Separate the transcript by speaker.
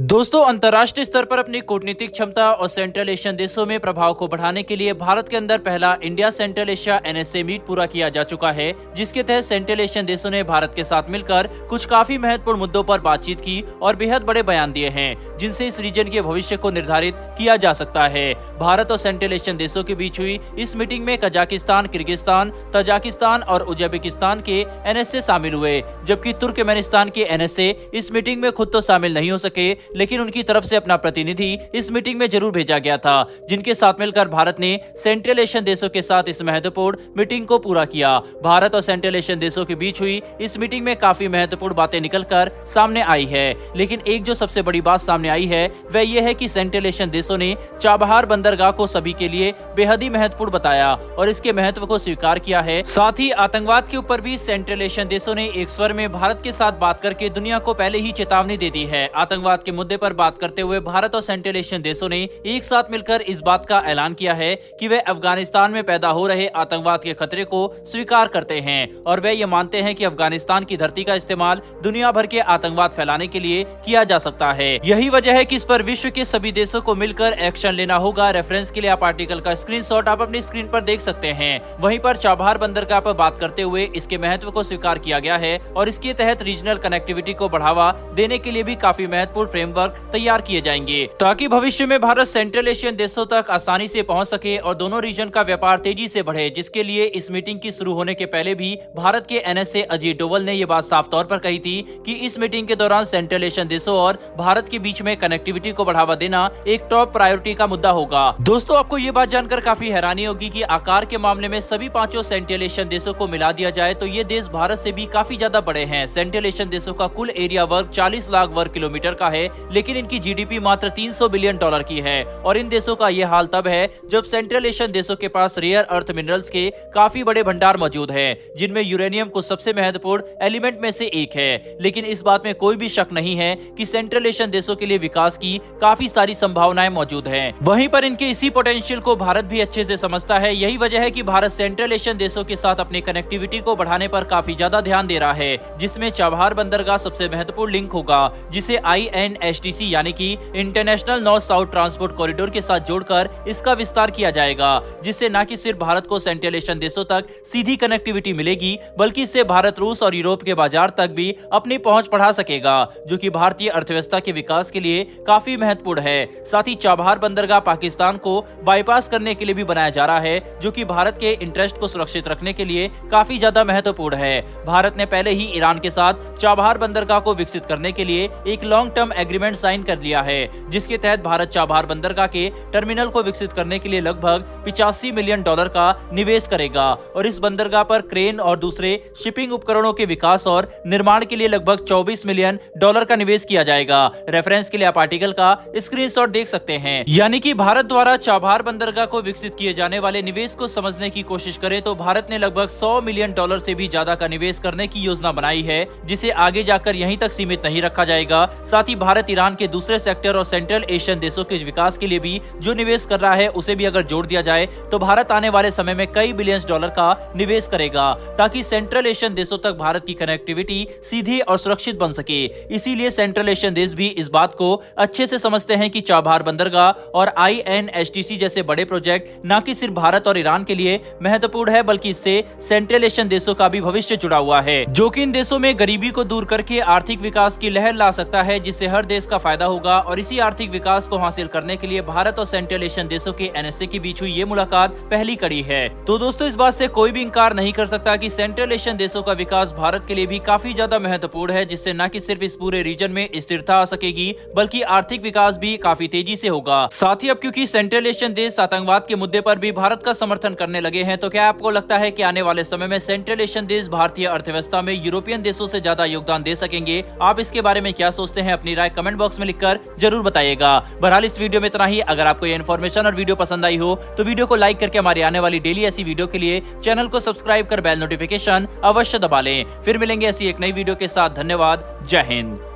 Speaker 1: दोस्तों, अंतर्राष्ट्रीय स्तर पर अपनी कूटनीतिक क्षमता और सेंट्रल एशियन देशों में प्रभाव को बढ़ाने के लिए भारत के अंदर पहला India Central Asia NSA meet पूरा किया जा चुका है, जिसके तहत सेंट्रल एशियन देशों ने भारत के साथ मिलकर कुछ काफी महत्वपूर्ण मुद्दों पर बातचीत की और बेहद बड़े बयान दिए हैं, जिनसे इस रीजन के भविष्य को निर्धारित किया जा सकता है। भारत और सेंट्रल एशियन देशों के बीच हुई इस मीटिंग में कजाकिस्तान, किर्गिस्तान, तजाकिस्तान और उज्बेकिस्तान के एनएसए शामिल हुए, जबकि तुर्कमेनिस्तान के एनएसए इस मीटिंग में खुद तो शामिल नहीं हो सके, लेकिन उनकी तरफ से अपना प्रतिनिधि इस मीटिंग में जरूर भेजा गया था, जिनके साथ मिलकर भारत ने सेंट्रल एशियन देशों के साथ इस महत्वपूर्ण मीटिंग को पूरा किया। भारत और सेंट्रल एशियन देशों के बीच हुई इस मीटिंग में काफी महत्वपूर्ण बातें निकलकर सामने आई है, लेकिन एक जो सबसे बड़ी बात सामने आई है वह यह है कि सेंट्रल एशियन देशों ने चाबहार बंदरगाह को सभी के लिए बेहद ही महत्वपूर्ण बताया और इसके महत्व को स्वीकार किया है। साथ ही आतंकवाद के ऊपर भी सेंट्रल एशियन देशों ने एक स्वर में भारत के साथ बात करके दुनिया को पहले ही चेतावनी दे दी है। आतंकवाद के मुद्दे पर बात करते हुए भारत और सेंट्रल एशियन देशों ने एक साथ मिलकर इस बात का ऐलान किया है कि वे अफगानिस्तान में पैदा हो रहे आतंकवाद के खतरे को स्वीकार करते हैं और वे ये मानते हैं कि अफगानिस्तान की धरती का इस्तेमाल दुनिया भर के आतंकवाद फैलाने के लिए किया जा सकता है। यही वजह है कि इस पर विश्व के सभी देशों को मिलकर एक्शन लेना होगा। रेफरेंस के लिए आप आर्टिकल का स्क्रीनशॉट आप अपनी स्क्रीन पर देख सकते हैं। वहीं पर चाबहार बंदरगाह पर बात करते हुए इसके महत्व को स्वीकार किया गया है और इसके तहत रीजनल कनेक्टिविटी को बढ़ावा देने के लिए भी काफी महत्वपूर्ण फ्रेमवर्क तैयार किए जाएंगे, ताकि भविष्य में भारत सेंट्रल एशियन देशों तक आसानी से पहुंच सके और दोनों रीजन का व्यापार तेजी से बढ़े, जिसके लिए इस मीटिंग की शुरू होने के पहले भी भारत के एनएसए अजीत डोवल ने यह बात साफ तौर पर कही थी कि इस मीटिंग के दौरान सेंट्रल एशियन देशों और भारत के बीच में कनेक्टिविटी को बढ़ावा देना एक टॉप प्रायोरिटी का मुद्दा होगा। दोस्तों, आपको ये बात जानकर काफी हैरानी होगी कि आकार के मामले में सभी पांचों सेंट्रल एशियन देशों को मिला दिया जाए तो ये देश भारत से भी काफी ज्यादा बड़े हैं। सेंट्रल एशियन देशों का कुल एरिया वर्ग 40 लाख वर्ग किलोमीटर का है, लेकिन इनकी जीडीपी मात्र 300 बिलियन डॉलर की है और इन देशों का यह हाल तब है जब सेंट्रल एशियन देशों के पास रेयर अर्थ मिनरल्स के काफी बड़े भंडार मौजूद हैं, जिनमें यूरेनियम को सबसे महत्वपूर्ण एलिमेंट में से एक है। लेकिन इस बात में कोई भी शक नहीं है कि सेंट्रल एशियन देशों के लिए विकास की काफी सारी संभावनाएं मौजूद हैं। वहीं पर इनके इसी पोटेंशियल को भारत भी अच्छे से समझता है। यही वजह है कि भारत सेंट्रल एशियन देशों के साथ अपनी कनेक्टिविटी को बढ़ाने पर काफी ज्यादा ध्यान दे रहा है, जिसमें चाबहार बंदरगाह सबसे महत्वपूर्ण लिंक होगा, जिसे INSTC यानी कि international north south transport corridor के साथ जोड़कर इसका विस्तार किया जाएगा, जिससे न कि सिर्फ भारत को सेंट्रल एशियन देशों तक सीधी कनेक्टिविटी मिलेगी, बल्कि इससे भारत रूस और यूरोप के बाजार तक भी अपनी पहुंच बढ़ा सकेगा, जो कि भारतीय अर्थव्यवस्था के विकास के लिए काफी महत्वपूर्ण है। साथ ही चाबहार बंदरगाह पाकिस्तान को बाईपास करने के लिए भी बनाया जा रहा है, जो कि भारत के इंटरेस्ट को सुरक्षित रखने के लिए काफी ज्यादा महत्वपूर्ण है। भारत ने पहले ही ईरान के साथ चाबहार बंदरगाह को विकसित करने के लिए एक लॉन्ग टर्म एग्रीमेंट साइन कर लिया है, जिसके तहत भारत चाबहार बंदरगाह के टर्मिनल को विकसित करने के लिए लगभग 85 मिलियन डॉलर का निवेश करेगा और इस बंदरगाह पर क्रेन और दूसरे शिपिंग उपकरणों के विकास और निर्माण के लिए लगभग 24 मिलियन डॉलर का निवेश किया जाएगा। रेफरेंस के लिए आप आर्टिकल का स्क्रीनशॉट देख सकते हैं। यानी कि भारत द्वारा चाबहार बंदरगाह को विकसित किए जाने वाले निवेश को समझने की कोशिश करें तो भारत ने लगभग 100 मिलियन डॉलर से भी ज्यादा का निवेश करने की योजना बनाई है, जिसे आगे जाकर यहीं तक सीमित नहीं रखा जाएगा। साथ ही भारत ईरान के दूसरे सेक्टर और सेंट्रल एशियन देशों के विकास के लिए भी जो निवेश कर रहा है उसे भी अगर जोड़ दिया जाए तो भारत आने वाले समय में कई बिलियंस डॉलर का निवेश करेगा, ताकि सेंट्रल एशियन देशों तक भारत की कनेक्टिविटी सीधी और सुरक्षित बन सके। इसीलिए सेंट्रल एशियन देश भी इस बात को अच्छे से समझते हैं कि चाबहार बंदरगाह और INSTC जैसे बड़े प्रोजेक्ट न कि सिर्फ भारत और ईरान के लिए महत्वपूर्ण है, बल्कि इससे सेंट्रल एशियन देशों का भी भविष्य जुड़ा हुआ है, जो कि इन देशों में गरीबी को दूर करके आर्थिक विकास की लहर ला सकता है, जिससे हर देश का फायदा होगा। और इसी आर्थिक विकास को हासिल करने के लिए भारत और सेंट्रल एशियन देशों के एनएसए के बीच हुई ये मुलाकात पहली कड़ी है। तो दोस्तों, इस बात से कोई भी इंकार नहीं कर सकता कि सेंट्रल एशियन देशों का विकास भारत के लिए भी काफी ज्यादा महत्वपूर्ण है, जिससे न कि सिर्फ इस पूरे रीजन में स्थिरता आ सकेगी, बल्कि आर्थिक विकास भी काफी तेजी से होगा। साथ ही अब क्योंकि सेंट्रल एशियन देश आतंकवाद के मुद्दे पर भी भारत का समर्थन करने लगे हैं, तो क्या आपको लगता है कि आने वाले समय में सेंट्रल एशियन देश भारतीय अर्थव्यवस्था में यूरोपियन देशों से ज्यादा योगदान दे सकेंगे? आप इसके बारे में क्या सोचते हैं? अपनी राय कमेंट बॉक्स में लिखकर जरूर बताइएगा। बहरहाल इस वीडियो में इतना ही। अगर आपको ये इन्फॉर्मेशन और वीडियो पसंद आई हो तो वीडियो को लाइक करके हमारी आने वाली डेली ऐसी वीडियो के लिए चैनल को सब्सक्राइब कर बेल नोटिफिकेशन अवश्य दबा लें। फिर मिलेंगे ऐसी एक नई वीडियो के साथ। धन्यवाद। जय हिंद।